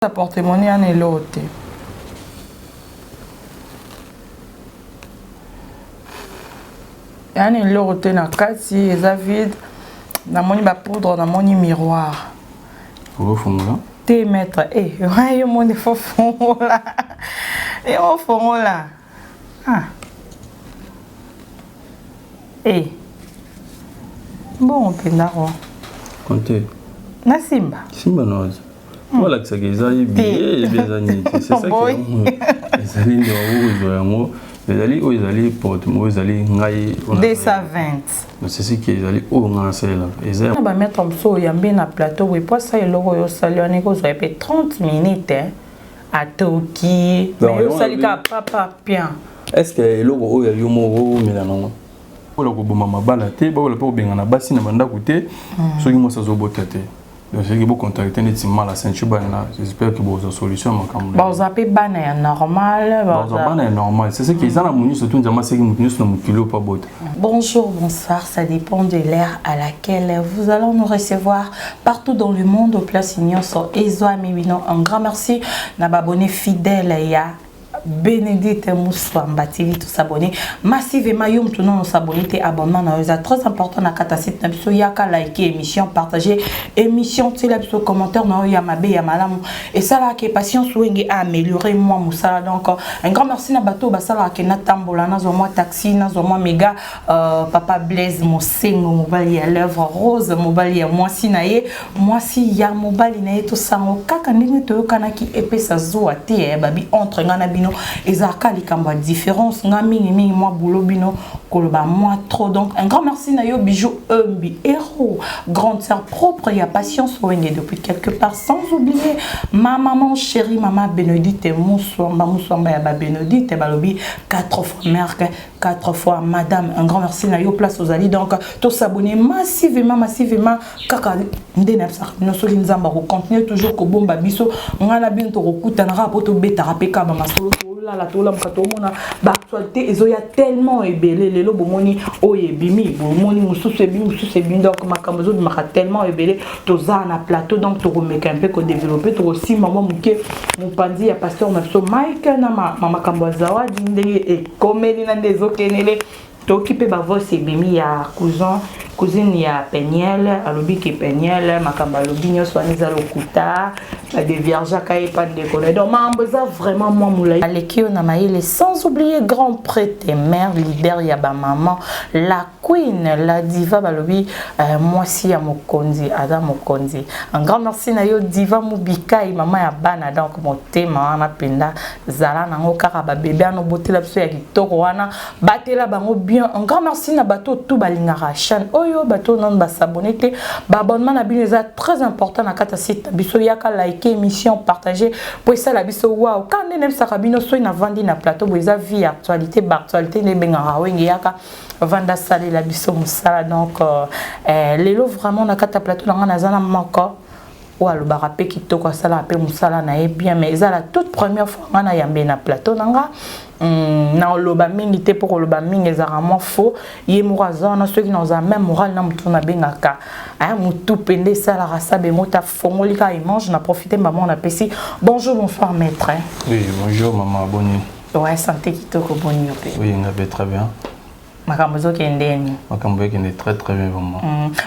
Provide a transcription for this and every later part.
La porte-monnaie en elote. En elote na kati eza vide. Na moni ba poudre na moni miroir. Pour fondre. Te mettre yo moni fo fongola. Et on fongola. Ah. Bon pendaro. Comptez. Na Simba. Simba noise. Voilà que ça qui est bien c'est ça qui est les allées les allées aux allées porte aux allées ngai 220 c'est ce qui est allé au ngancela et ça va mettre un saut yambe na plateau et pour ça il logo sali on est ko 30 minutes à Toki mais yo sali ka papa bien est-ce que logo o ya yomo milano ola ko boma mabala te ba ola po benga na basi na banda kote soki mo sa zo botate. Donc, je vais vous contacter nettement la ceinture. J'espère que vous avez une solution. Vous avez ban normal. Vous avez normal. C'est ce qui est dans la mouille, surtout dans le kilo pas bot. Bonjour, bonsoir. Ça dépend de l'ère à laquelle vous allez nous recevoir partout dans le monde au Place Ignon sur Ezoa Mibino. Un grand merci. N'abonné fidèle ya. Bénédicte Moussouamba TV tout s'abonner massivement yom tout non s'abonner et abonnement c'est très important na kata site na biso yaka liker émission partager émission c'est la biso commentaire na ya mabe ya malamu et ça là que patience wenge a améliorer moi moussa donc un grand merci na bateau basala ke na tambola na zo moi taxi na zo moi méga papa Blaise Mosengo mobali ya lèvre rose mobali ya moi si na ye moi si ya mobali na ye tout sango kaka ndenge to kana ki epesa zo ate babi entre ngana bino ezaka likambo différence nga mingi mingi moi boulot bino koloba moi trop donc un grand merci na yo bijou Umbi héros grande sœur propre ya patience wenge depuis quelque part sans oublier ma maman chérie maman Bénédicte Moussouamba ya ba Bénédicte balobi 4 fois mère 4 fois madame un grand merci na yo place aux alliés donc tous s'abonner massivement kaka ndena sax no so nzamba ko continuer toujours ko bomba biso ngala binto ko kutana rapoto beta rapeka ba masolo la tola mkato mona ba actualité ezo ya tellement ebelé lelo bomoni oyebimi bomoni mususu ebi donc makambo zo maka tellement ebelé toza na plateau donc to remeka un peu ko développer to aussi maman muke mupandi ya pasteur Mapso Mike na mama kambo zawadi ndenge e komeli na ndezo kenele to occupé ba voix ebimi ya cousine ya Peniel alobi ke Peniel makamba alobi nyoso aniza lokuta la de vierge kaye pas de déconner donc mamboza vraiment moi moulay alekio na maile sans oublier grand prêtre et mère leader ya ba maman la queen la diva balobi moi si ya mokonzi ada mokonzi un grand merci na yo diva mubika et maman ya bana donc motema na penda zala nango kaka ba bébé ano botela biso ya kitoko wana batela bango bien un grand merci na bato tout balingara chaîne oyo bato non ba s'abonner te ba abonnement na bino c'est très important na kata site biso yaka liker émission partager pour ça la biso wow quand nem sakabino so na vandi na plateau boza vie actualité actualité ne bengara wenge yaka vanda salé la biso musala donc lelo vraiment na kata plateau na ngana zana moko ou alors barapé qui toko sala pe musala na bien mais ça la toute première fois ngana yambe na plateau nanga na loba mingi te pour loba mingi vraiment faux yé mouraza na ceux qui n'ont jamais moral na mutu na bengaka aya mutu pende sala rasa be mota fongolika il mange na profiter maman na pesi bonjour bonsoir maître oui bonjour maman bonne ouais santé qui toko bonne oui on va très bien makambozo kendeni makambo est très bien vraiment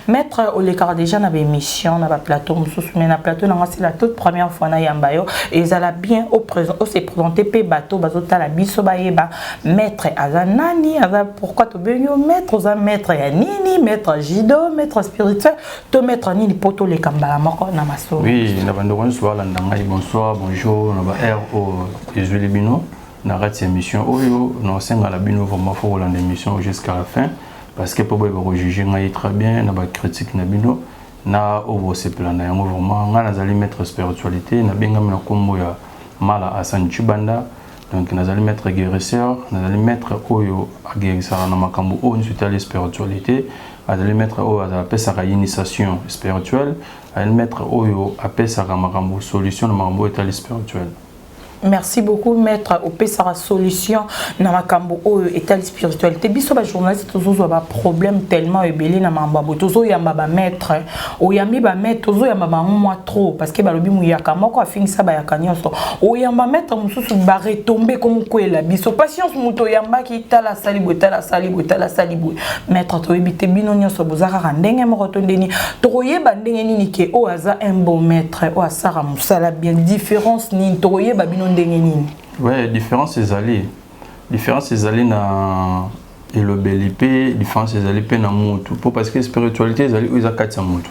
maître olekara déjà na émission na ba plateau mususu mais na plateau na c'est la toute première fois na yambayo et ça l'a bien au présent au se présenter pe bateau bazota la biso ba yeba maître azanani aza pourquoi to benyo maître za maître ya nini maître jido maître spirituel to maître nini poto le kambala moko na maso oui na bando kon soir la ndanga bonsoir bonjour na ba RO Ezoa Bino na cette émission oyo na senga la bino vraiment faut la émission jusqu'à la fin parce que pour vous juger ngai très bien na ba critique na bino na ovo se plan na yango vraiment nga nazali mettre spiritualité na benga na kombo ya mala Hassan Chibanda donc nazali mettre guérisseur nazali mettre oyo guérisseur na makambo o ni sur la spiritualité nazali mettre oyo azala sa initiation spirituelle nazali mettre oyo apesa makambo solution na makambo état spirituel. Merci beaucoup, maître. Au PSA solution, dans ma cambo, état de spiritualité. Biso, ba journaliste, toujours un problème tellement ébélé dans ma babo. Toujours yamba ba maître. O yambi ba maître, toujours yamba ba moi trop. Parce que ba lobi mouyaka, moi quoi fin ça ba yakanyoso. O yamba maître, musu ba retomber comme quoi la biso. Patience muto yamba qui ta la salibo, ta la salibo, ta la salibo. Maître, to ebite bino nyoso bozaka randenge mo rotondeni. Toye ba ndenge nini ke o aza un bon maître. O asara musala bien différence ni toye ba bino. Ouais, différence c'est allé. Différence c'est allé na et le belipé, différence c'est allé pe na mutu. Pour parce que spiritualité c'est allé ils a quatre mutu.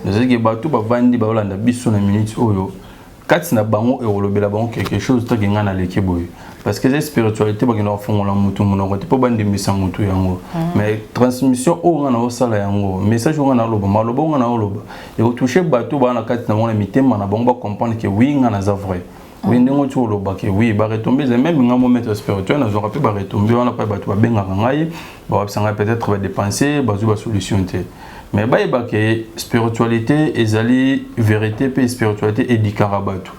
C'est-à-dire que bateau ba vandi ba olanda biso na minute oyo. Quatre na bango et le bela bango quelque chose to genga na leke boy. Parce que la spiritualité ba gina fond la mutu mon ko pas bandi misa mutu yango. Mais transmission o ngana o sala yango. Message o ngana loba maloba o ngana o loba. Et au toucher bateau ba na quatre na mona mitema na bango ba comprendre que oui ngana za vrai. Oui, oui, bah retomber, même un moment spirituel, nous aurons pu retomber, on n'a pas battu bien à Rangaï, peut-être va dépenser, bah la solution. Mais bah que spiritualité, ezali vérité, puis spiritualité et dikarabatu.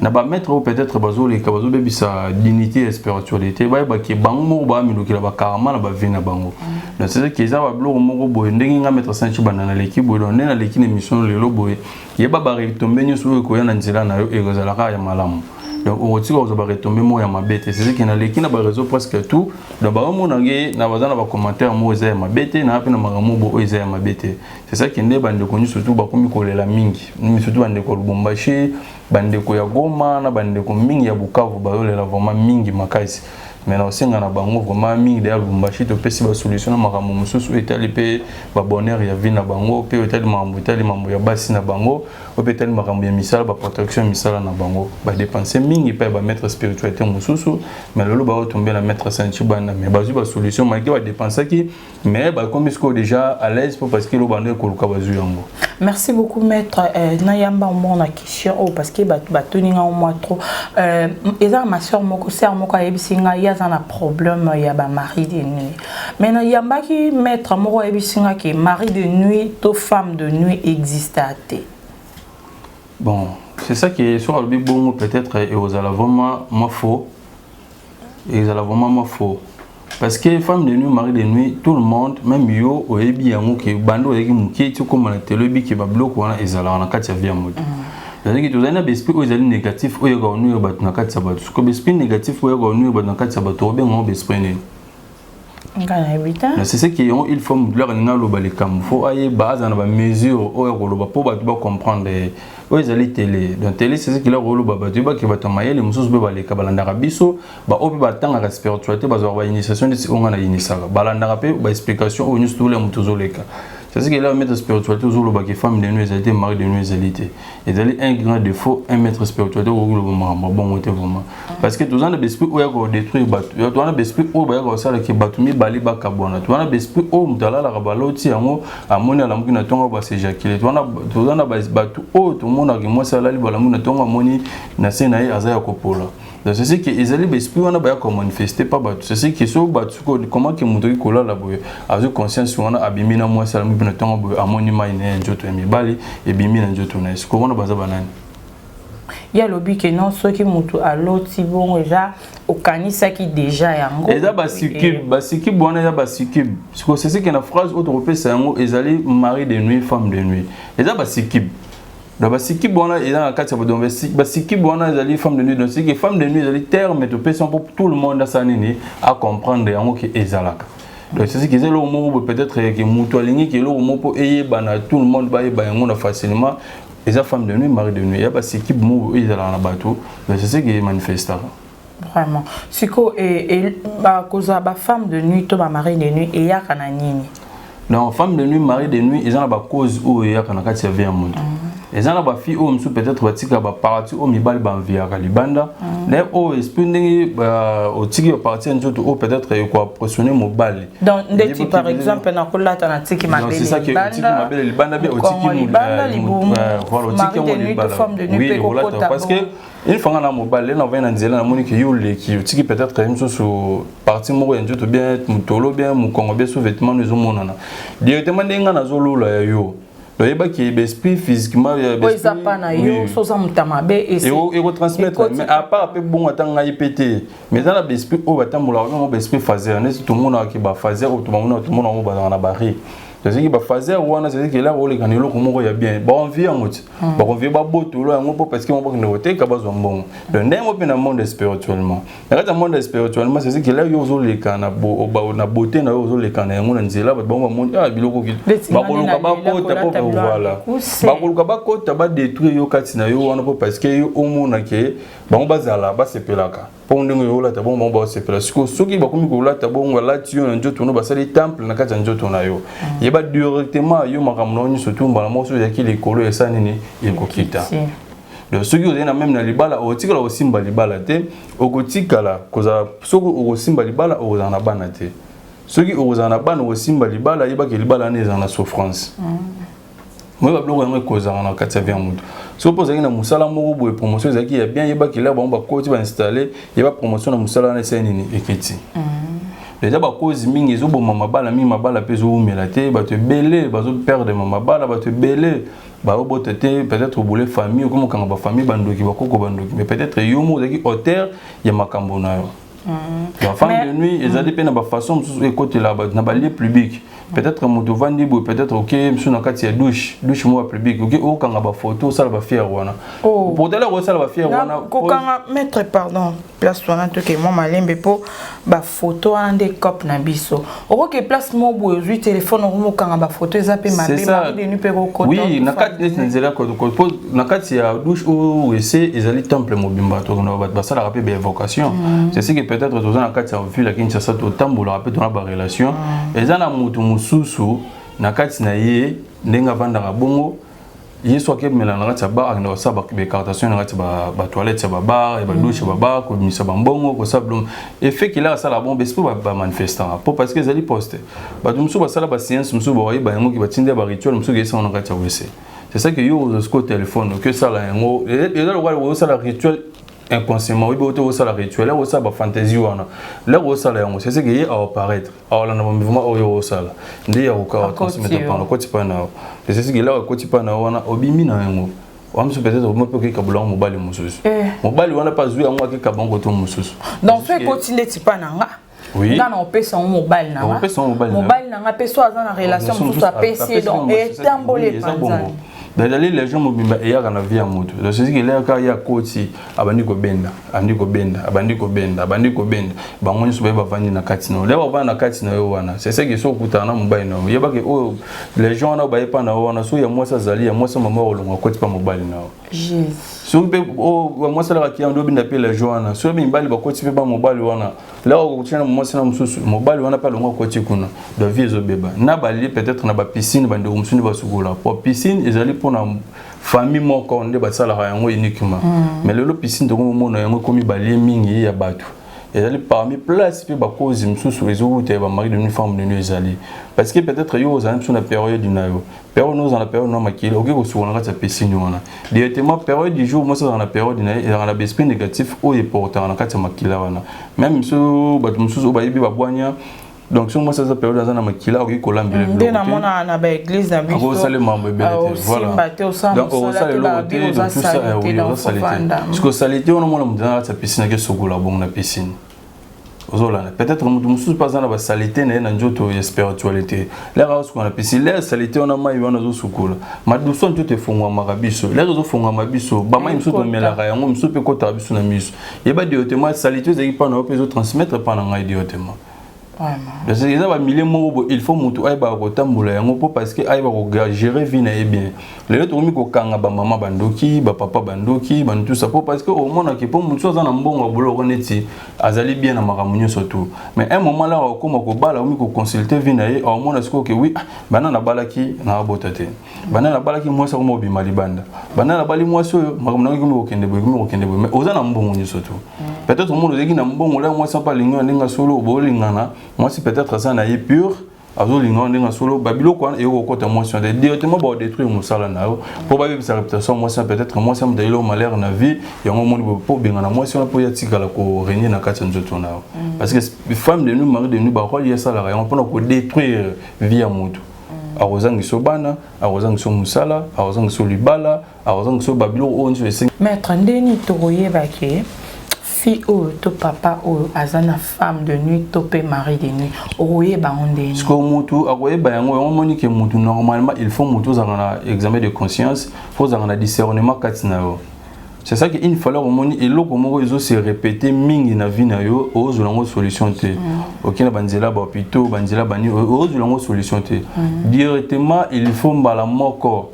Na ba mettre peut-être bazo les kabazo bebi sa dignité et spiritualité, bah que bango ba mi lokila ba karama na ba vina bango. Donc c'est que ça va bloquer mo boy ndenge nga mettre sanchi banana leki boy on na leki na mission lelo boy. Yeba ba retomber nyoso ko ya na nzela na yo ezalaka ya malamu. Donc on retire aux retomber mo ya mabete, c'est ce qui na leki na ba réseau presque tout. Donc ba mo nange na bazana ba commentaire mo eza ya mabete na apena magamu bo eza ya mabete. C'est ça qui ndé bande connu surtout ba komi kolela mingi. Surtout bande ko Lubumbashi, bande ko ya Goma na bande ko mingi ya Bukavu ba yolela vraiment mingi makasi. Mais na osenga na bango vraiment mingi de Lubumbashi to pesi ba solution na magamu mususu etali pe ba bonheur ya vie na bango pe etali mambo ya basi na bango o pe etali makambo ya misala ba protection misala na bango ba dépenser mingi pe ba mettre spiritualité mususu mais lolo ba tomber na mettre sanchi bana mais ba ba solution ma ki ba dépenser ki mais ba comme isko déjà à l'aise parce que lo bande ko luka bazu yango. Merci beaucoup maître. Na yamba mon na question parce que ba toninga au moins trop eza ma soeur moko sœur moko yebisinga ya un problème il y a ba mari de nuit. Mais na yamba ki maître moko yebisinga ki mari de nuit to femme de nuit existe à té. Bon, c'est ça qui est sur le bon peut-être et aux alavoma moi faux. Et aux alavoma moi faux. Parce que femme de nuit, mari de nuit, tout le monde, même yo, au ebi yango qui bando et qui mouki, tu comme la télé qui va bloquer on a ezala on a quatre via mode. C'est-à-dire que tu as un esprit où ils allaient négatif où il y a un bat na quatre sabat. Ce que l'esprit négatif où il y a un bat na quatre sabat, tu as bien un esprit né. C'est ce qui ont il faut leur n'inga lo balikam. Faut aller base dans la mesure où il y a lo pour ba comprendre. Où ils allaient télé. Dans télé c'est ce qui leur lo ba tu ba qui va t'amayer les musos be balika balandara biso ba obi ba tanga la spiritualité ba zo ba initiation de on a initié. Balandara pe ba explication au nous tous les mutozoleka. C'est ce qu'il a un maître spiritualité toujours le bac femme de nuit égalité mari de nuit égalité et d'aller un grand défaut un maître spiritualité au bon côté vraiment parce que tous en esprit où il y a détruire batu tu en esprit où il y a ça qui batumi bali ba kabona tu en esprit où mutala la rabaloti yango amoni ala mukina tonga ba s'éjaculer tu en batu où tout le monde a que moi ça là li bala mukina tonga moni na sena ya azaya kopola. Donc c'est ce qui est allé l'esprit on a pas manifester pas battu c'est ce qui sont battu comment que moto kola la boye avec conscience on a abimi na moi ça na tonga boye amoni mai ne njoto ya mibali et bimi na njoto na est-ce qu'on a baza banane il y a lobby que non ceux qui mutu à l'autre si bon déjà au kanisa qui déjà yango et ça basiki bon ya basiki c'est ce qui na phrase autre repère yango ils allaient mari de nuit femme de nuit et ça basiki. Donc si bon et dans la carte donc si bon les femmes de nuit donc c'est que femmes de nuit les termes de personne pour tout le monde à comprendre en que ezalaka. Donc c'est ce que c'est le mot peut-être que mutualingi que le mot pour aider bana tout le monde ba yango facilement les femmes de nuit mari de nuit il y a pas si qui mot ezala na bateau donc c'est ce qui manifeste vraiment siko et ba cause ba femme de nuit to ba mari de nuit et ya kana nini. Non femme de nuit mari de nuit ils ont la cause où il y a kana kati ya vie monde. Les gens ba fi o msu peut-être batika ba parti o mibali ba via kalibanda mais o spending o tiki parti njoto o peut-être quoi pressionner mobile donc ndeti par exemple na kolata na tiki mabele c'est ça que tiki mabele libanda bien o tiki voilà o tiki mobile oui voilà parce que une fois na mobile na vient na nzela na moni que yo le ki o tiki peut-être même sur parti moko njoto bien mutolo bien mu kongo bien sous vêtements nous monana directement ndenga na zolo la yo. donc il y a qui esprit physiquement oui ça pas na yo so ça mutama be et retransmettre mais à part peu bon attendre IPT mais dans l'esprit au batambola on esprit fazer tout le monde qui va fazer tout le monde va dans la barre c'est qui va fazer wana c'est que là on les gagne loko moko ya bien ba on vit en mode ba on vit ba boto là on parce que on va noter ka bazwa mbongo le ndemo pe na monde spirituellement na ka monde spirituellement c'est que là yo zo les kana bo na beauté na yo zo les kana ngona nzela ba bon monde ah biloko ki ba koluka ba kota po voilà ba koluka ba kota ba détruire yo katina yo wana po parce que yo omona ke ba on bazala ba sepelaka pour ndenge yo la ta bon ba sepela soki ba komi ko la ta bon la tio na njoto no ba sali temple na kata njoto na yo ba directement yo makamno ni surtout mbala moso ya ki lekolo esa nini ekokita donc ceux qui ont même na libala o tikala o simba libala te o kotikala koza soko o simba libala o za na bana te ceux qui o za na bana o simba libala yeba ke libala ne za na souffrance moi ba bloko ngo koza na kati ya mutu so poza na musala moko boye promotion za ki ya bien yeba ke là ba ko ti ba installer yeba promotion na musala na esa nini ekiti déjà ba cause mingi zo boma mabala mi mabala pezo umela te ba te belé ba zo perdre mabala ba te belé ba obote te peut-être bouler famille comme quand ba famille bandoki ba koko bandoki mais peut-être yo mo zaki hauteur ya makambo na yo la femme de nuit ils allaient pe na ba façon e côté là ba na ba lieu public peut-être moto vandi bo peut-être OK monsieur na kati ya douche moi public OK o kanga ba photo ça ba fier wana pour de la ça ba fier wana ko kanga mettre pardon place wana to ke moi malembe po ba photo ande cop na biso o ke place mo bo yu téléphone o mo kanga ba photo eza pe mabe ma de nu pe ko ko oui na kati nzela ko na kati ya douche o ese ezali temple mobimba to na ba sala rapé be vocation c'est ce que peut-être to na kati ya vue la kincha ça to tambola rapé to na ba relation ezana mutu susu na kati na ye ndenga vandanga bongo yeso ke melana kati ba na sa ba be cartation na kati ba toilette ba bar et ba douche ba bar ko misa ba bongo ko sablum et fait qu'il a ça la bombe esprit ba manifestant pour parce que ils allaient poster ba dum so ba sala ba science muso ba ba yango ki ba tinde ba rituel muso ke ça na kati wese c'est ça que yo au téléphone que ça la yango et là le ça la rituel inconsciemment oui boto ça la rituel là ça ba fantaisie wana là ça la yango c'est ce qui est à apparaître alors na mouvement oyo ça la ndi ya ko transmettre par le côté pas na c'est ce qui là côté pas na wana obimi na yango on se peut-être au moins que kabula mobile mususu mobile wana pas jouer yango ke kabango to mususu donc fait continuer tipa nanga oui dans on peut son mobile nanga mobile nanga peut soit dans la relation tout à PC donc et tambolé d'aller les gens mobimba et ya na vie à moto donc c'est ce qui là ka ya koti abandi ko benda abandi ko benda bango nso ba vandi na katino là ba na katino yo wana c'est ça qui so kutana mobile na yeba ke o les gens na ba yepa na wana so ya moi ça zali ya moi ça maman olonga koti pa mobile na Jesus so be o moi ça la ki ando binda pe les gens na so be mbali ba koti pe ba mobile wana là o tshana moi ça na mususu mobile wana pa longa koti kuna de vie zo beba na ba li peut-être na ba piscine bande o musuni ba sugula pour piscine ezali pour na famille moko nde ba sala yango uniquement mais le piscine de mona yango komi balie mingi ya batu ezali parmi place pe ba cause mususu ezoute ba mari de une femme de ezali parce que peut-être yo za sur la période du nayo période nous dans la période no makile OK ko sur la piscine wana directement période du jour moi ça dans la période du nayo dans la esprit négatif o est portant na kati makila wana même so ba mususu ba yibi ba bwanya donc si moi ça période dans un makila OK ko lambele bloqué na mona na ba église na biso ko sale mambo belete voilà donc on sale le tout ça oui on sale parce que salité on mona mudana ta piscine ke sogola bon na piscine ozolana peut-être musu pas na ba salité na njoto ya spiritualité la race qu'on a piscine la salité on a mai wana zo sogola maduso njoto fongwa makabiso la zo fongwa mabiso ba mai musu to melaka yango musu pe ko ta biso na miso yeba directement salité zaki pa na pe zo transmettre pa na ngai directement parce que ça va milliers mots il faut mutu ay ba ko tambola yango po parce que ay ba ko gérer vie na bien les autres mi ko kanga ba maman bandoki ba papa bandoki ban tout ça po parce que au monde qui pour mutu za na mbongo bolo koneti azali bien na makamunyo surtout mais un moment là ko ko bala mi ko consulter vie na au monde est-ce que oui banana balaki na botate banana balaki moi ça ko bima libanda banana bali moi so makamunyo ko kende bo mais oza na mbongo nyo surtout peut-être au monde zeki na mbongo là moi ça pas lingo ndinga solo bolingana moi c'est peut-être ça na pur azo lingo ndinga solo babilo kwa et ko kota motion de directement ba détruire musala na pour ba sa réputation moi ça peut-être moi ça me lo malheur na vie et on monde pour benga na motion pour yatika la ko régner na kati nzoto na parce que les femmes de nous mari de nous ba ko lier ça la on pour ko détruire vie à mutu arrosant so bana arrosant so musala arrosant so libala arrosant so babilo on so maître ndeni toroye bake fille ou to papa ou azana femme de nuit to pe mari de nuit oye ba ondeni ce que mutu akoye ba yango on moni que mutu normalement il faut mutu za na examen de conscience faut za na discernement katina yo. C'est ça qu'il fallait au moment et l'autre moment ils ont se répéter mingi na vie na yo aux langues solution te ok na banzela ba hôpital banzela bani aux langues solution te directement il faut mbala moko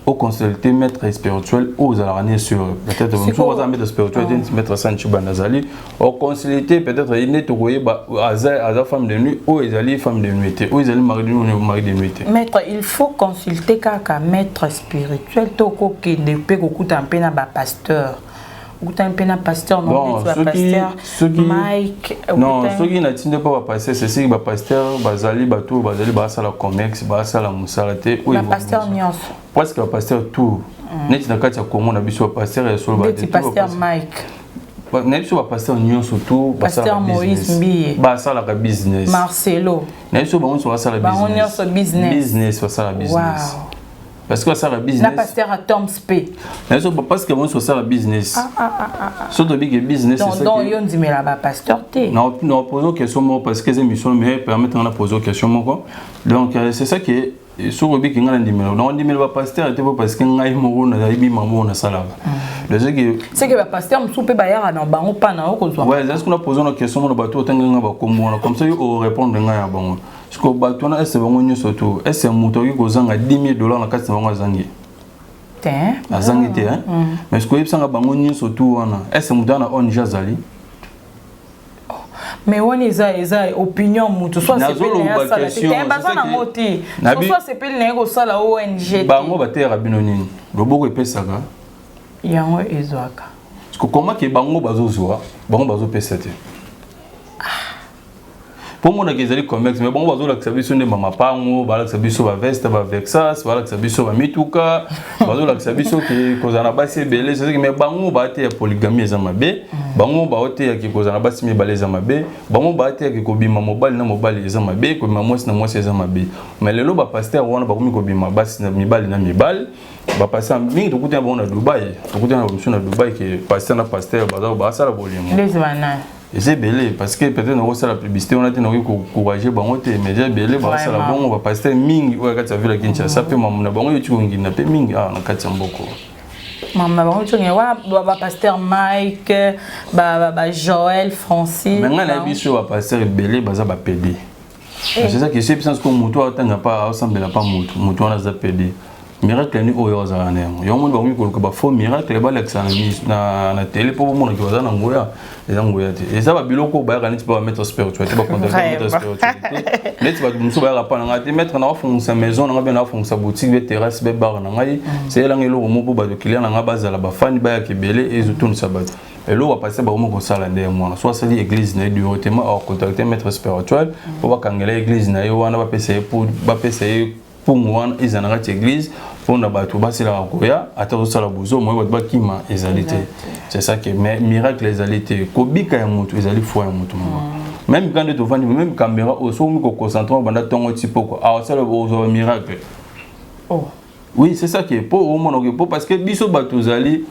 au consulter maître spirituel aux alarnés sur peut-être on va mettre spirituel maître Sanchi Banazali au consulter peut-être il n'est tokoye ba aza femme de nuit ou ils femme de nuit ou ils mari de nuit. Maître il faut consulter kaka maître spirituel toko ke de pe kokuta mpena ba pasteur okuta mpena pasteur non ba pasteur Mike non ceux qui n'attendent pas ba pasteur c'est si ba pasteur bazali bato bazali ba sala comex ba sala musalate ou ba pasteur nyos parce que le pasteur tout net na kati ya Congo na biso pasteur ya solo ba de pasteur Mike na biso ba pasteur nyos surtout pasteur Moïse Mbiye ba sala ka business Marcelo na biso ba on so sala business ba sala business parce que ça la business na pasteur à Tom Spé na biso parce que on so sala business surtout big business c'est ça donc yo ndimela ba pasteur te non posons question parce que ces missions me permettent de poser question moko donc c'est ça qui sur le bic ngana ndimelo non ndimelo ba pasteur était parce que ngai moko na ibi mambo na sala c'est que ba pasteur msupe ba yara na bango pa na okozwa ouais est-ce qu'on a posé une question na bato tanga ba komona comme ça yo répondre ngai ya bango parce que bato na est bango nyo surtout est moto ki kozanga $10,000 na kati bango azangi azangi te hein mais ce que yebsanga bango nyo surtout wana est moto na on jazali. Mais on est opinion mutu soit c'est pas la sala te bazana moti soit c'est pas le sala ONG bango batera binonini loboko epesaka yango ezwaka parce que comment que bango bazozwa bango bazopesa te pour moi que ezali comex mais bango bazolakisa biso nde mama pango balakisa biso ba veste ba vexas balakisa biso ba mituka bazolakisa biso ke kozana basi ebele c'est que mais bango bate ya polygamie eza mabe bango baote ya ke kozana basi mibale eza mabe bango bate ya ke kobima mobali na mobali eza mabe kobima mwasi na mwasi eza mabe mais lelo ba pasteur wana bakomi kobima basi na mibali na mibali ba pasteur mingi tokuta bango na Dubai tokuta na mission na Dubai ke pasteur na pasteur bazao basala bolimo les bana et c'est belé parce que peut-être on va la publicité on a été encourager bango te mais j'ai belé ba sala bon va passer mingi ou kati ya vile Kinshasa pe mamuna bango yo tukongi na pe mingi na kati ya mboko mama bango tukongi wa ba pasteur Mike ba Joël Francis mais ngana biso ba pasteur belé baza ba PD c'est ça que c'est puissance comme moto atanga pas ensemble la pas moto on a za PD miracle ni oyo za na yo mo bango ko ba faux miracle ba l'ex na télé pour mo na ki baza na ngoya et ça va biloko ba ka nti ba mettre spiritualité ba contacter mettre spiritualité net ba muso ba pa na ngati mettre na fond sa maison na ba fond sa boutique be terrasse be bar na ngai c'est là ngelo mo ba de client na ba za la ba fan ba ya kebele et tout ça ba et là on va passer ba mo ko sala ndé moi soit c'est l'église na directement au contacter mettre spirituel pour ba kangela église na yo wana ba pesa pour moi ils en arrêtent église pour na bato ba c'est la koya ataro sala bozo moi ba kima ezalité c'est ça que mais miracle ezalité kobika ya mutu ezali foi ya mutu même quand tu vends même caméra au so mi ko concentrer banda tongo tipo ko ah ça le miracle oh oui c'est ça qui est pour au monde parce que biso bato zali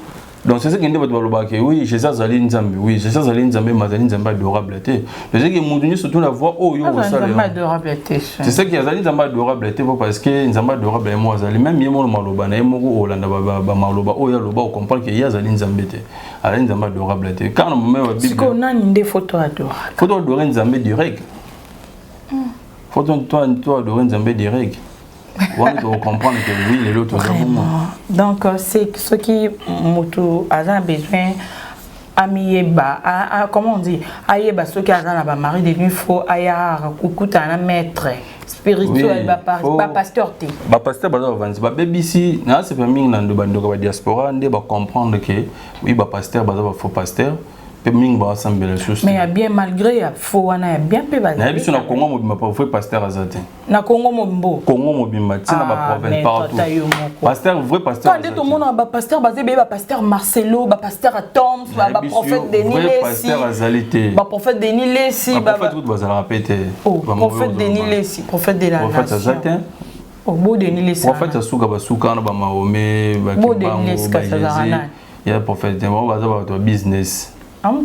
donc c'est ça qui est que oui Jésus zali nzambe oui Jésus zali nzambe mazali nzambe adorable te c'est ça que mutu surtout la voix oh yo ça c'est ça qui azali nzambe adorable te parce que nzambe adorable et moi zali même yemo maloba na yemo olanda ba maloba oh ya loba on comprend que ya zali nzambe te azali nzambe adorable te quand on met la Bible qu'on a une photo adorer nzambe direct photo toi adorer nzambe direct on doit comprendre que oui les autres donc c'est ce qui moto a besoin amieba comment on dit ayeba ce qui a na ba mari de nuit faut aya kukuta na maître spirituel ba pasteur te ba pasteur ba vanzi ba BBC na c'est pas mingi na ndo ba diaspora ndé ba comprendre que oui ba pasteur ba faux pasteur mingi ba ensemble les choses mais bien malgré faux wana ya bien pe ba na biso na Congo mobima pas faux pasteur azate na Congo mobima tina ba province partout pasteur vrai pasteur quand tout le monde ba pasteur basé ba pasteur Marcelo ba pasteur Tom ba prophète Denis Lessi ba prophète Denis Lessi ba prophète tout bazala répéter prophète Denis Lessi prophète de la prophète azate au bout de l'île prophète asuka basuka na ba Mahomet ba Kibango ba Jésus ya prophète on va avoir business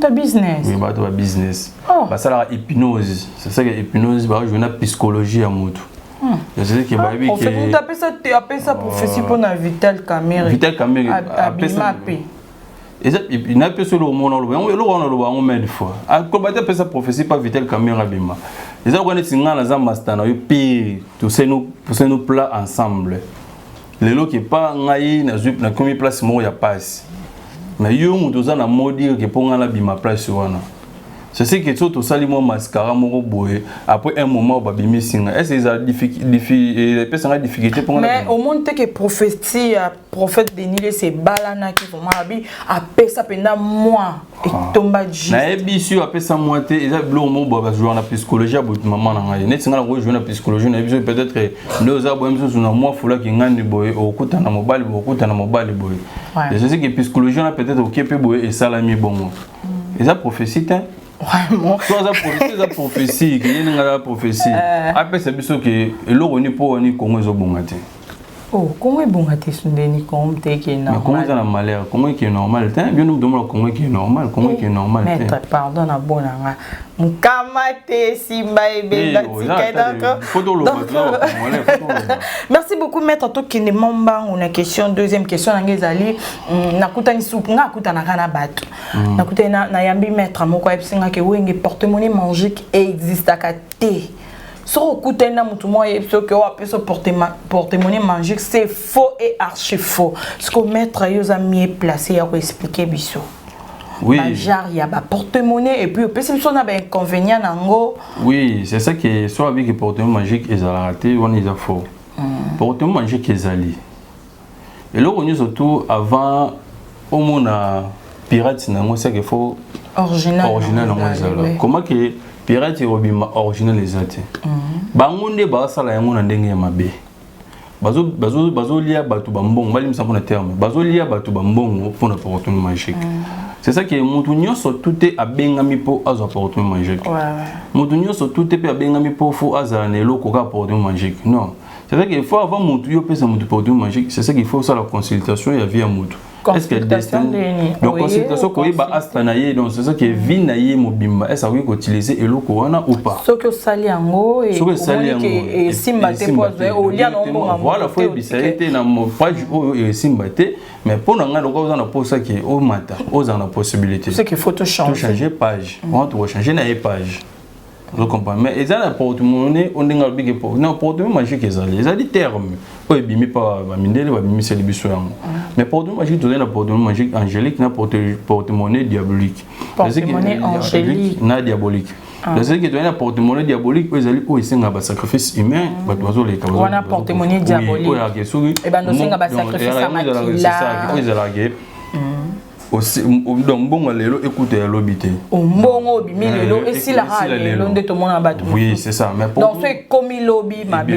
ta business oui ba to business ba ça la hypnose c'est ça que hypnose ba jouer na psychologie à moto c'est que ba bi que on fait taper ça prophétie pour na Vital Kamerhe abima pe il n'a pas solo mon on met de fois à combattre ça prophétie pas Vital Kamerhe abima les gens connaissent singa na za master na yo pe tous nous plats ensemble les lots qui pas ngai na combien place mo ya passe mais yo muto za na modi que pour ngala bima place wana c'est ce que tout sali mo mascara mo boye après un moment ba bimi singa est-ce que ça difficulté difficulté pour mais au monde que prophétie prophète Denis c'est balana qui vraiment abi après ça pendant moi et tomba juste na ebisu après ça moi te eza blo mo ba jouer na psychologie ba maman na ngai net singa na jouer na psychologie na biso peut-être nous a boye mso na moi fula ki ngani boye okuta na mobile boye c'est ce que psychologie na peut-être okepe boye et salami bongo eza prophétie vraiment ça prophétie qui est une prophétie après c'est biso que eloko ni po ni Congo ezobonga te oh comment est bon à te sondeni comme te qui est normal comment ça la malheur comment qui est normal bien nous demandons comment qui est normal maître pardon na bonanga mukamate simba ebenda tikadako merci beaucoup maître to qui ne mamba on a question deuxième question na ngezali nakutani soupe ngakutana kana bato nakutana na yambi maître moko episinga ke wenge porte-monnaie magique existe akate so kutena mutu moye so que porte-monnaie magique c'est faux et archi faux ce que maître yo a mieux placé à expliquer biso oui genre il y a ba porte-monnaie et puis peut-être na ba inconvénient nango oui c'est ça que soit avec porte-monnaie magique ils a raté on est faux porte-monnaie magique ezali et là on est surtout avant au monde pirate nango c'est que faut original comment que pirate robima original ezate bangonde ba sala yango na ndenge ya mabe bazo lia batu bambongo bali msampo na terme bazo lia batu bambongo pour na porte-monnaie magique c'est ça que mutu nyonso tuté abengami po azo porte-monnaie magique mutu nyonso tuté pe abengami po fo azala na eloko ka porte-monnaie magique non c'est ça qu'il faut avant mutu yo pesa mutu porte-monnaie magique c'est ça qu'il faut ça la consultation ya via mutu est-ce que destin donc consultation ko ba astanaye donc c'est ça que vinaye mobimba est-ce que vous utiliser eloko wana ou pas ce que sali yango et simbate pozo au lia nombo voilà faut bisaité na mo page o simbate mais pour nga donc on a pour ça que au matin aux en a possibilité c'est qu'il faut tout changer page on doit changer na page vous comprenez mais ils ont la porte-monnaie on dinga big pour non porte-monnaie magique ils ont des termes oui bimi pas ba mindele ba bimi c'est biso yango mais porte-monnaie magique donner la porte-monnaie magique angélique na porte-monnaie diabolique porte-monnaie angélique na diabolique c'est que donner la porte-monnaie diabolique ils allaient ils singa ba sacrifice humain ba dozo les on a porte-monnaie diabolique et ben singa ba sacrifice à makila ils allaient aussi donc bon lelo écoute lobité mbongo bimi lelo et si la lelo ndeto mona bato oui c'est ça mais donc c'est comme lobby mabe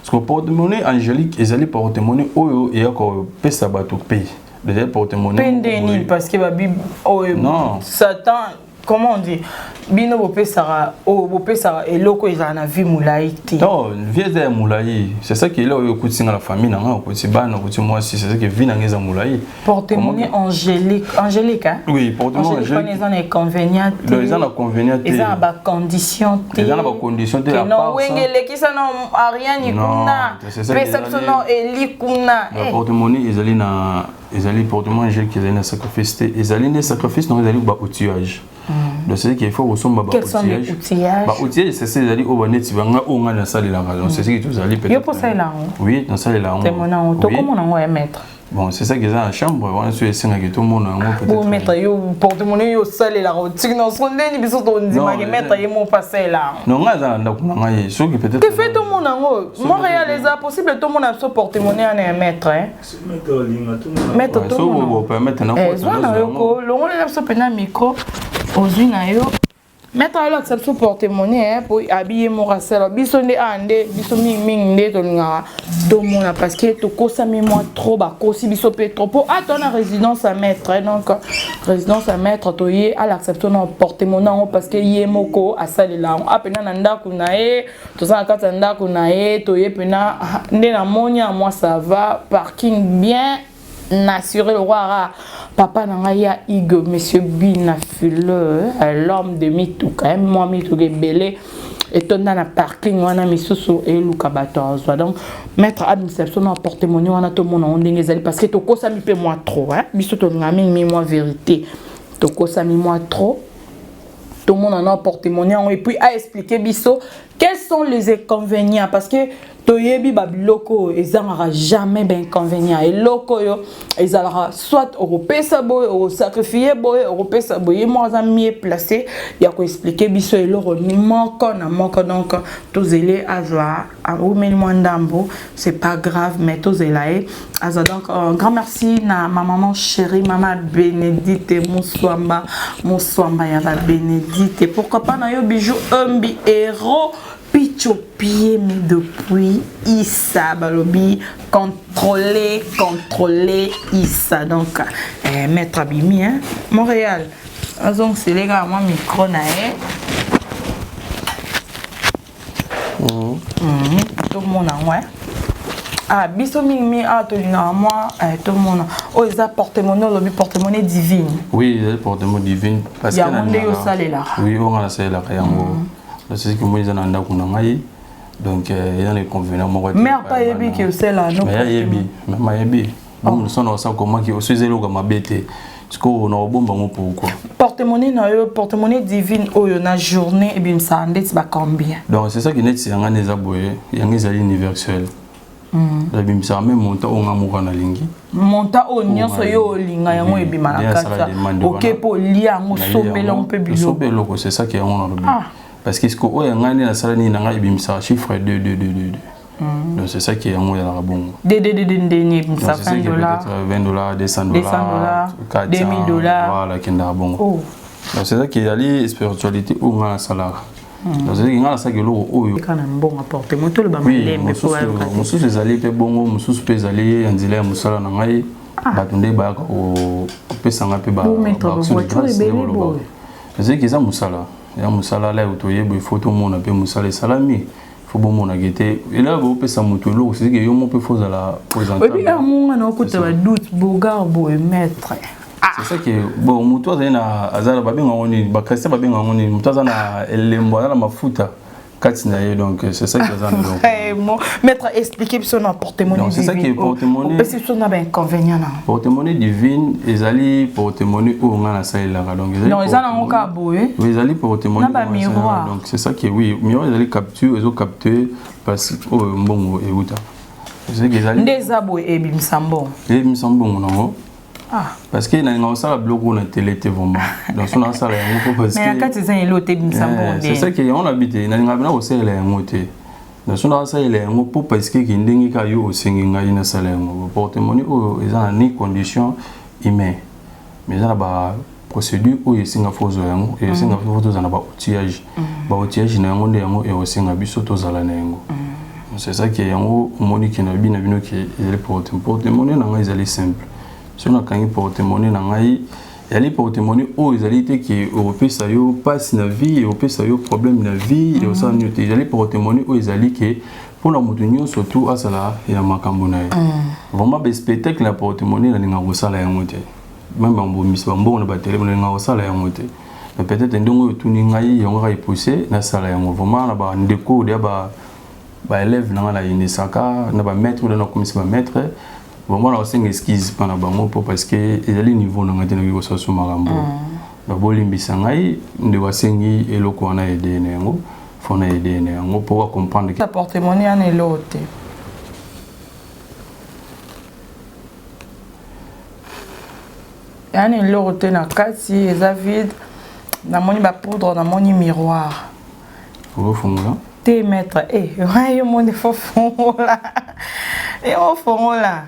parce que porte-monnaie angélique ezali porte-monnaie oyo et encore pesa bato pays déjà porte-monnaie pendeni parce que babi non Satan comment on dit bino bopesara eloko ezala na vie mulaïti non vie de mulaï c'est ça qui est là au quotidien la famille na au quotidien au quotidien moi c'est ça qui vie na ngeza mulaï porte-monnaie angélique hein oui porte-monnaie angélique ils ont des inconvénients ils ont des inconvénients ils ont ba condition ils ont ba condition de la non wengele ki ça non rien ni kuna perception non eli kuna porte-monnaie ezali na ezali porte-monnaie angélique qui ezali na sacrifice ezali na sacrifice non ezali ba outillage donc c'est qu'il faut ressemble à outillage outillage c'est ça dit au bonnet tu vas on a la salle là donc c'est ce que tu allais peut-être pour ça là oui dans ça là c'est mon auto comment on va mettre bon c'est ça que dans la chambre on est sur que tout le monde peut-être pour mettre yo porte-monnaie yo salle là routine non son deni biso to ndima que mettre yo mon passer là non nga na ngai so que peut-être que fait tout le monde en Montréal les a possible tout le monde a son porte-monnaie à mettre hein mettre tout le monde permettre na ko lo ngole la so pena micro ozwi na yo Mettre à l'acceptation porte-monnaie pour habiller mon rassel. Bisonde ande, bisomi ming de linga. Tout le monde parce que tu causes moi trop bas, aussi bisopé trop. Ah, ton résidence à mettre. Donc, résidence à mettre, tu y à l'acceptation porte-monnaie parce que y est moko à ça là. Ah, pena nanda kunae, tout ça quand nanda kunae, tu y pena ndena monia moi ça va, parking bien. N'assurer le roi papa n'anga Igo monsieur Bina Fuleur l'homme de Mitou quand même moi Mitou belé et ton dans la parking on a mis sous et Luka bateau donc mettre administration en porte-monnaie on a tout mon on dingue parce que toko ça mi paie moi trop hein biso to ngami mi moi vérité toko ça mi moi trop tout le monde en a porte-monnaie et puis à expliquer biso quels sont les inconvénients parce que toyebi babiloko ezanga jamais ben inconvénient et loko yo ezalaka soit europésa boy au sacrifier boy europésa boy moi za mieux placé ya ko expliquer biso eloko ni moko na moko donc tozele azwa a omeli mwandambo c'est pas grave mais tozela azwa donc un grand merci na ma maman chérie maman Bénédicte Mousswamba ya ba Bénédicte pourquoi pas na yo bijou umbi héros pichopier mais depuis Issa balobi contrôler Issa donc maître Abimi hein Montréal donc c'est les gars moi micro na tout le monde en ouais ah biso mi a to linga moi tout le monde oh ils a porte-monnaie divine oui ils a porte-monnaie divine parce que ya monde yo salela oui on a salela yango c'est que moi ils en anda kuna ngai donc il y a les convenants moi mais pas yebi que c'est là non mais yebi mais yebi nous sommes ça comment qui aussi zélo comme abete parce qu'on a bomba ngo pourquoi porte-monnaie divine oh na journée et bien ça andé ba combien donc c'est ça qui net c'est ngane za boye yangi za universel la bim ça même monta on amour na lingi monta o nyonso yo linga yango e bima na kasa OK pour lia ngo sombela on peut bilo sombela c'est ça qui est on a parce que ce que oya ngani na sala ni nanga ibimisa chiffre 2 donc c'est ça qui est en la bon de ça $20 $20 $200 $2000 voilà qui est bon donc c'est ça qui est la spiritualité ou ngana sala donc c'est ngana ça que lo oyo kana bon apporter moto le ba malembe pour mususu les alliés pe bongo mususu pe alliés andile musala na ngai batunde ba ko pesa nga pe ba c'est que ça musala ya musala la utoye bo photo mona pe musala salami faut bon mona gete et là bo pesa mutolo c'est que yo mo pe faut la présenter oui bien mon na ko ta doute bogar bo maître c'est ça que bon muto za na azala ba benga ngoni ba krista ba benga ngoni muto za na elembo na mafuta katina donc c'est ça que ça donc maître expliquer sur notre porte-monnaie c'est ça qui est porte-monnaie parce que ça n'a pas inconvénient porte-monnaie divine ezali porte-monnaie ou ngana saila donc non ezali en cas boé oui ezali porte-monnaie donc c'est ça qui oui miroir ezali capture ezo capter parce que mbongo euta c'est que ezali ndeza boé ebimsambo non parce que na ça la bloco na télé vraiment donc on a ça là parce que mais quand ils ont éloté bimsambo c'est ça qui on habite na ngabina au sel là ngote donc on a ça il est ngo pour parce que kindengi ka yo osengi ngai na sala ngo porte-monnaie o eza ni condition humaine mais ça ba procédure o yesinga fozo yango et yesinga fozo za na ba outillage na ngo nde yango e osenga biso to zala na ngo c'est ça qui est yango monique na bino qui est porte-monnaie na ngai ezali simple si on a quand porte-monnaie na ngai yali porte-monnaie o ezalité qui européen ça yo passe na vie européen ça yo problème na vie et ça nyote yali porte-monnaie o ezali que pour la mutunyo surtout à cela ya makambo na vraiment be spectacle la porte-monnaie na ninga kosala yango te même en bomis bon na ba télé na ninga kosala yango te mais peut-être ndongo tout ninga yango ka pousser na sala yango vraiment na ba ndeko de ba élève na la inisaka na ba maître na commission ba maître vraiment là c'est une esquisse pendant bango parce que il y a les niveaux dans ngati na ko so marambo ba bolimbisa ngai nde wasengi eloko na aider nengo fona aider nengo pour comprendre que porte-monnaie en elote yani elote na kati eza vide na moni ba poudre na moni miroir pour fonga te maître yo moni fo fongola et au fongola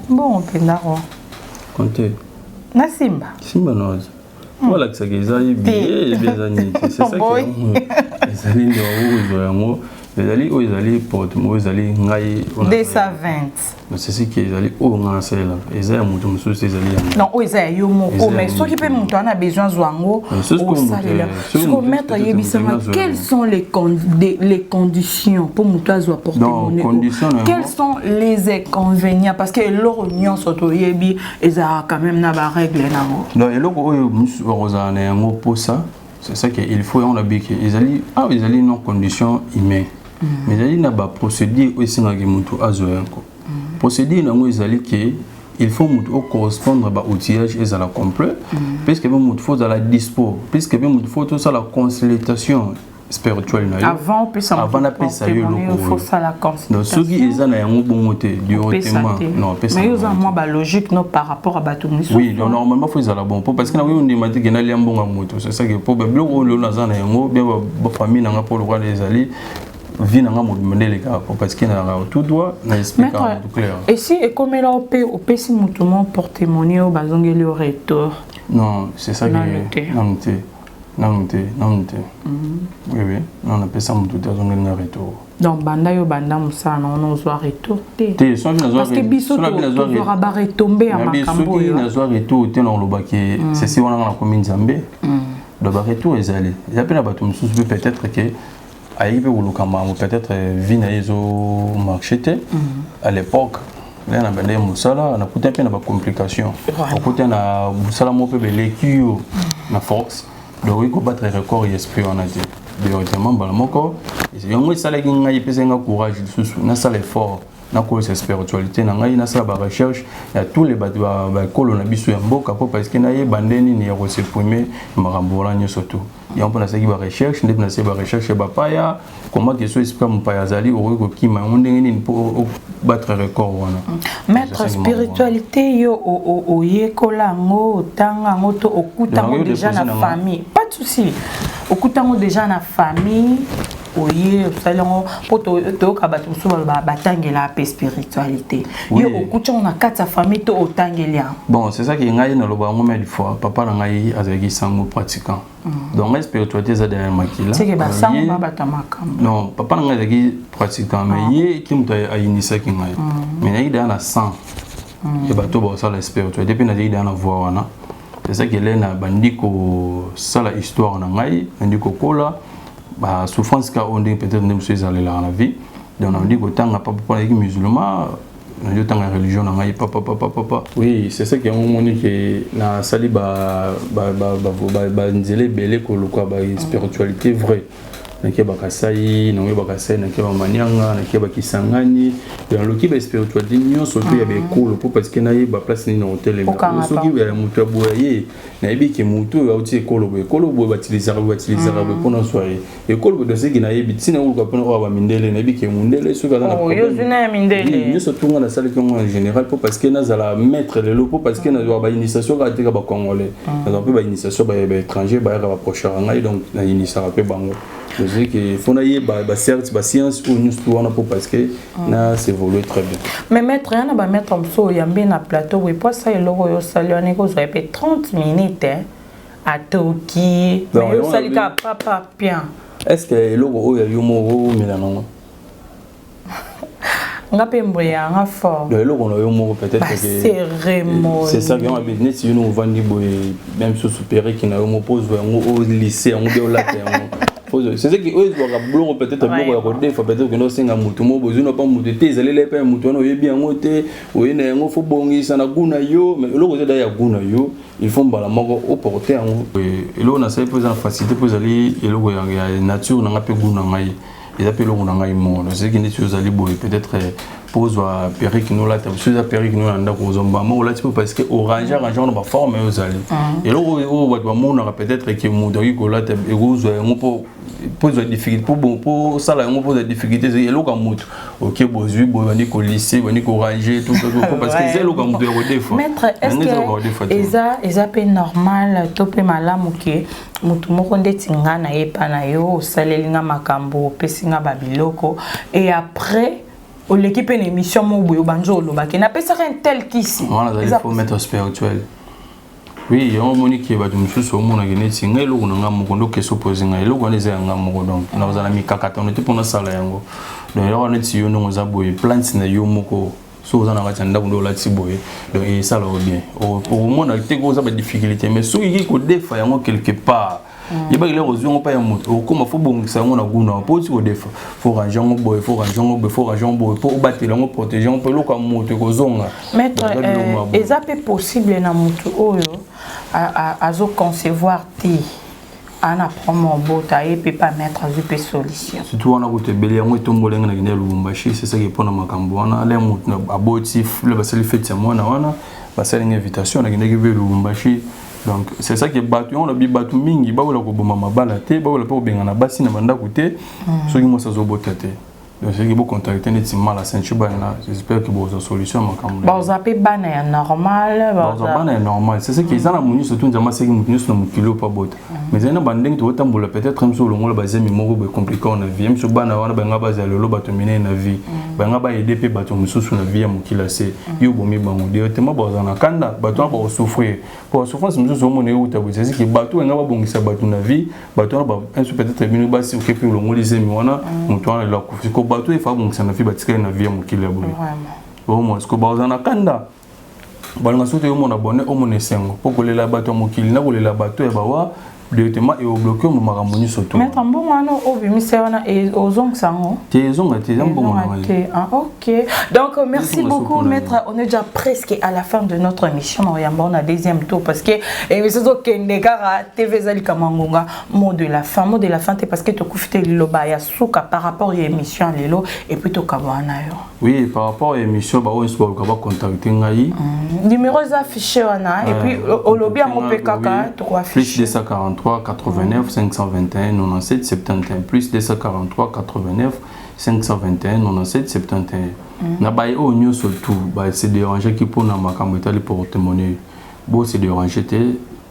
bon, pendaro. Comptez. Na Simba. Simba non. Voilà que ça qui est bien, c'est ça qui les alliés, ils allaient porter, ils allaient ngaï. 220. C'est ce qui est allé au Nansel. Ils allaient monter mon souci, ils allaient. Non, ils allaient au Moko, mais ceux qui peuvent monter, on a besoin de Zouango. Ce qu'on met à Yébissama, quelles sont les conditions pour monter à Zouango porter mon quels sont les inconvénients? Parce que leur union surtout Yébi, ils ont quand même des règles. Non, et là, pour ça, c'est ça qu'il faut, on a dit qu'ils allaient dans conditions humaines. Mais il y a des procédures aussi dans les motos à Zoyanko. Procédure dans les alliés il faut correspondre à l'outillage et à la complet, puisque il faut à la dispo, puisque il faut tout ça la consultation spirituelle. Avant d'appeler ça, il faut ça la consultation. Donc ceux qui ont un bon côté du hautement, non, mais ils ont moins logique par rapport à Batoumi. Oui, normalement il faut ça la bon parce que nous on demande qu'il y a un bon moto, c'est ça que pour le bloc on a un bien famille n'a pour le roi des alliés. Vie n'a pas demandé les gars parce qu'il y a tout droit n'a expliqué tout clair. Et si et comme là au PC mutuellement porte-monnaie au bazongé le retour. Non, c'est ça qui non. Oui, on appelle ça mutu bazongé le retour. Donc banda yo banda musa non soit retour té. Parce que biso to aura retomber à makambo yo. Na soit retour té dans le baquet. C'est si on a la commune Zambé. Le retour est allé. Il y a plein de bateaux peut-être que Aïe ou peut-être Vinaïso marcheté à l'époque. Là, on a bien Moussala, on a coûté un peu de complications. On a coûté un Moussala, on peut l'équipe, la force. Donc, il faut battre le record et l'esprit, on a dit. Directement, Balamoko. Il y a un salaire qui a courage, il y a un effort. Dans la spiritualité, il y a une recherche, il y a tous les colons qui sont parce qu'il y a des bandés qui ont supprimé les surtout. Il y a une recherche, il y a une recherche comment que ce soit Mpayazali qui m'a pour battre le record. Maître spiritualité, yo o yekolango, tango, to okutango déjà na famille. Pas de souci. Okutango déjà na famille. Oui, salon pour to kabatu ba batangela pe spiritualité. Yo okucha on a quatre famille to otangelia. Bon, c'est ça qui ngai na loba ngome di fois papa na ngai azaki sango pratiquant. Donc la spiritualité ça derrière makila. C'est que ba sango ba batamaka. Non, papa na ngai azaki pratiquant mais yé qui muta a initié ki ngai. Mais ngai dans 100. Et bato ba ça la spiritualité depuis na dit dans la voix wana. C'est ça qui est na bandiko ça la histoire na ngai, bandiko kola. Bah souffrance qu'on dit peut-être nous sommes allés là dans la vie donc on dit que tant que papa est musulman on dit tant que religion on a papa oui c'est ça qui est un moment que na sali ba nzele belé ko le quoi ba spiritualité vraie na ke ba kasai na ba kasai na ke ba manianga na ke ba kisangani dans le qui ba spiritualité nyo surtout ya ba cool parce que na ye ba place ni na hôtel so qui ba mutu aboye na yebi ke mutu ya uti ekolo bo ba utiliser pour na soirée ekolo bo c'est que na yebi tina ou ko pona ba mindele na yebi ke mundele so ka na yo zina mindele ni surtout na salle que en général pour parce que na za la mettre le lopo parce que na ba initiation ka tika ba congolais na ba initiation ba étranger ba proche ngai donc na initiation pe bango. Je dis qu'il faut que science ou nous pour parce que ça évolue très bien. Mais maître, il y a mettre un saut, il y a un plateau, oui, pour ça, il y a 30 minutes à Toki. Mais il y a papa bien. Est-ce que le logo est humour mais non? On a un fort. Le logo est humour peut-être que c'est ça qui est bien. Si nous vendons même sous supérieur qui n'a pas pose au lycée, on est au latin. C'est ça qui est bloqué peut-être peut-être que nous sommes à Moutomo, nous n'avons pas Moutoté, ils allaient les faire Moutono, ils bien monté, oui, il faut bongi, ça n'a goût yo, mais l'autre côté d'ailleurs goût yo, ils font balamango au porter. Et là on a ça pour faciliter pour aller, et là il y a nature, on a pas goût n'angai, ils appellent on n'angai mort, c'est qui n'est pas allé peut-être pose à Périque nous là, tu as Périque nous là, on zomba, moi là tu peux parce que orange on va former aux allées. Et là on a peut-être que Moudori là, et rose, on peut pose des difficultés pour ça là on pose des difficultés et là comme moto ok bozu boni ko lycée boni ko ranger tout ça parce que c'est là comme de redéfendre maître est-ce que est normal topé malamu ke mutu moko ndetinga na yepa na yo salelinga makambo pesinga babiloko et après l'équipe une émission mobo banjo lobaki na pesa un tel qu'ici voilà il faut mettre spirituel oui on moni qui va tout sur mon agné singa elo ko nga mo ko ke supposé nga elo ko les nga mo donc na za mi kakata on était pour na sala yango donc on est si yo no za boy plants na yo moko so za na ka tanda ko la tiboye donc et ça le bien au monde a été gros difficulté mais so il ko défa yango quelque part il y a les rosons pas un mot comme faut bon ça on a goût non pour au défaut faut ranger on boy faut ranger on boy pour battre on protéger on peut le comme mot ko zonga maître et ça peut possible na mutu oyo à concevoir ti ana promo bota et peut pas mettre à une solution surtout on a côté belé on tombole ngana ngene Lubumbashi c'est ça qui est pour na makambo on les mutu aboti le basali fait moi na wana basali une invitation na ngene ke Lubumbashi. Donc c'est ça qui est battu on a bi battu mingi ba wala ko boma mabala te ba wala po benga na basi na banda côté so ki mo sa zo botate donc c'est que vous contacter net mal à Saint-Chubana j'espère que vous avez solution makambo ba zape bana ya normal ba bana ya normal c'est ça qui est na moni surtout nzama c'est que mutuni so na kilo pa bota mais ena bandeng to tambola peut-être même so longo ba zemi moko be compliqué on a vie même so bana wana ba nga ba za lelo ba to mine na vie ba nga ba aider pe ba to mususu na vie ya mokila se yo bomi bango de tema ba za na kanda ba to ba souffrir pour souffrance mususu so mona yo tabu c'est ça qui ba to nga ba bongisa ba to na vie ba to ba un so peut-être bino ba si o kepi longo les zemi wana mutu wana la ko bato il faut que ça na fi batika na vie mokile boye vraiment moi ce que baza na kanda balanga sote yo mona bonne o mona sengo pokolela bato mokile na kolela bato ya bawa directement et au bloqué mo makamoni surtout mettre en bon ano obimise wana et ozong sango te zonga te zambo mona ah OK donc merci beaucoup maître on est déjà presque à la fin de notre émission on a deuxième tour parce que émission zo kendekara TV zali kamangonga mot de la fin c'est parce que to kufite liloba ya suka par rapport à émission lelo et puis to kabana yo oui par rapport à émission ba on se va contacter ngai numéro affiché wana et puis au lobby en PKK to afficher 243 89 521 97 71 plus 243 89 521 97 71 na baye o nyo surtout ba c'est déranger qui pour na makambo etali porte-monnaie bo c'est déranger te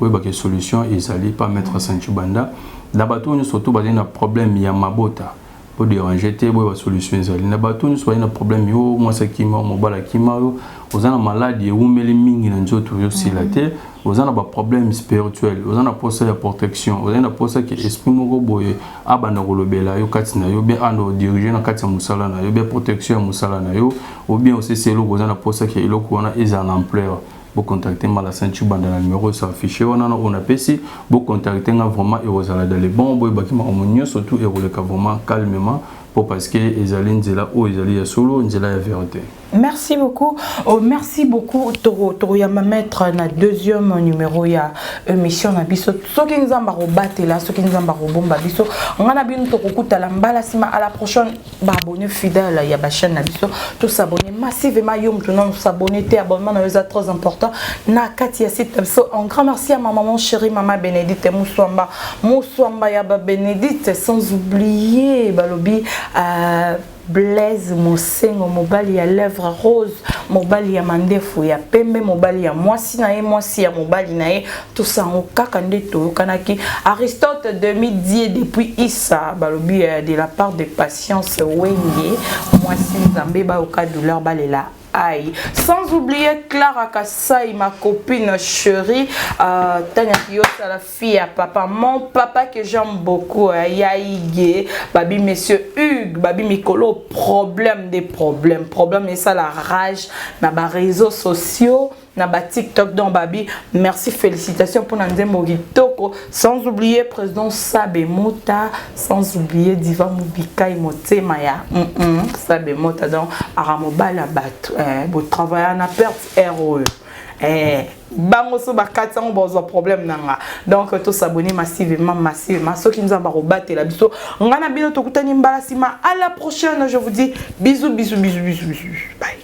oui ba que solution ezali pas mettre Saint-Chubanda la bato nyo surtout ba na problème ya mabota pour déranger te bo ba solution ezali na bato nyo soit na problème yo moi ça qui ma mobala qui ma yo ozana maladie ou meli mingi na nzoto yo silate ozana ba problème spirituel ozana posa ya protection ozana posa ki esprit moko boye abana kolobela yo katina yo bien ando diriger na katia musala na yo bien protection musala na yo ou bien aussi c'est lo ozana posa ki eloko wana eza en ampleur vous contactez mal à Saint-Chubanda dans le numéro s'affiché on a PC vous contactez vraiment et vous allez dans les bons boy bakima omonio surtout et vous vraiment calmement pour parce que ils allaient nzela ou ils allaient solo nzela ya vérité. Merci beaucoup. Oh, merci beaucoup. Toro ya ma maître na deuxième numéro ya émission na biso. Soki nzamba robate là, soki nzamba robomba biso. Ngana bino to kokuta la mbala sima à la prochaine ba abonné fidèle ya ba chaîne na biso. Tous s'abonner massivement yom tout non s'abonner té abonnement na c'est très important. Na kati ya site biso. Un grand merci à ma maman chérie maman Bénédicte Mouswamba ya ba Bénédicte sans oublier balobi Blaise Mosengo mobali ya lèvres rose mobali ya mandefu ya pembe mobali ya mwasi na ye mwasi ya mobali na ye tout ça on kaka ndeto kanaki Aristote demi-dié depuis Issa balobi de la part de Patience Wenge mwasi nzambe ba au cas douleur balela. Aïe. Sans oublier Clara Kassai, ma copine chérie, Tania Kiyota, la fille à papa, mon papa que j'aime beaucoup, Yaïgé, Babi Monsieur Hugues, Babi Mikolo, problème et ça la rage, dans les réseaux sociaux, dans les TikTok, dans Babi, merci, félicitations pour Nandembo Gitoko, sans oublier président Sabé Mota, sans oublier Diva Mubika et Motemaya, Sabé Mota, dans Aramobala Bat. Vous travaillez en perte ROE. Bango so ba 400 bozo problème nanga. Donc to s'abonner massivement. Ceux qui nous ont barobatté la biso. Ngana bino to kutani mbala sima. À la prochaine, je vous dis bisous. Bye.